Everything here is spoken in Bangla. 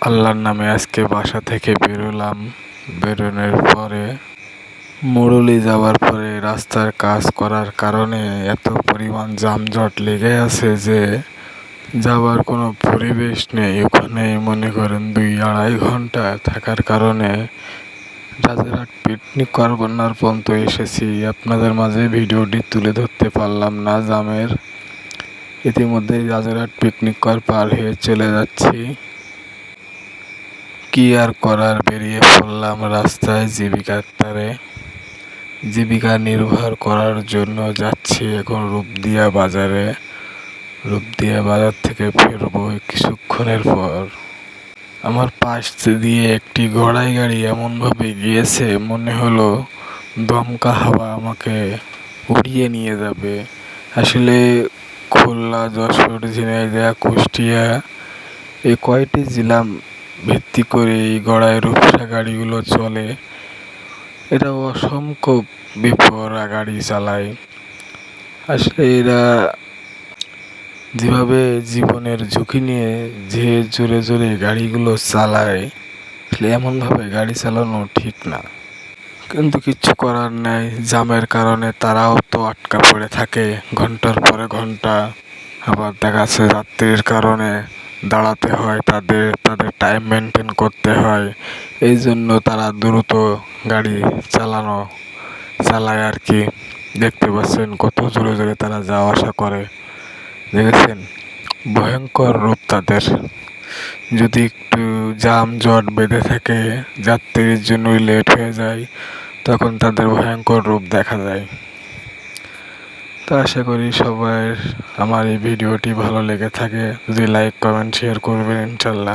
আল্লাহর নামে আজকে বাসা থেকে বেরোলাম। বেরোনোর পরে মুরুলি যাওয়ার পরে রাস্তার কাজ করার কারণে এত পরিমাণ যানজট লেগে আছে যে যাওয়ার কোনো পরিবেশ নেই। ওখানে মনে করেন 2-2.5 ঘন্টা থাকার কারণে রাজারহাট পিকনিক কর্নার পর্যন্ত এসেছি। আপনাদের মাঝে ভিডিওটি তুলে ধরতে পারলাম না জামের। ইতিমধ্যে রাজারহাট পিকনিক পার হয়ে চলে যাচ্ছি। কি আর করার, বেরিয়ে পড়লাম রাস্তায় জীবিকা নির্বাহ করার জন্য যাচ্ছি এখন রূপদিয়া বাজারে। রূপদিয়া বাজার থেকে ফিরবো কিছুক্ষণের পর। আমার পাশ দিয়ে একটি ঘোড়াই গাড়ি এমনভাবে গিয়েছে মনে হলো দমকা হাওয়া আমাকে উড়িয়ে নিয়ে যাবে। আসলে খুলনা, যশোর, ঝিনাইদহ, কুষ্টিয়া এই কয়টি জেলা ভিত্তি করে এই গড়াই রূপসা গাড়িগুলো চলে। এরা অসংখ্য বেপরোয়া গাড়ি চালায়। আসলে এরা যেভাবে জীবনের ঝুঁকি নিয়ে যে জোরে জোরে গাড়িগুলো চালায়, এমনভাবে গাড়ি চালানো ঠিক না। কিন্তু কিচ্ছু করার নেই, জ্যামের কারণে তারাও তো আটকা পড়ে থাকে ঘন্টার পরে ঘন্টা। আবার দেখা যাচ্ছে যাত্রীর কারণে দাঁড়াতে হয়, তাদের টাইম মেনটেন করতে হয়। এই জন্য তারা দ্রুত গাড়ি চালায় আর কি। দেখতে পাচ্ছেন কত জোরে জোরে তারা যাওয়া আসা করে, দেখেছেন? ভয়ঙ্কর রূপ তাদের। যদি একটু যানজট বেঁধে থাকে, যাত্রীর জন্যই লেট হয়ে যায়, তখন তাদের ভয়ঙ্কর রূপ দেখা যায়। তো আশা করি সবার আমার এই ভিডিওটি ভালো লেগে থাকে। যদি লাইক, কমেন্ট, শেয়ার করবেন ইনশাল্লাহ।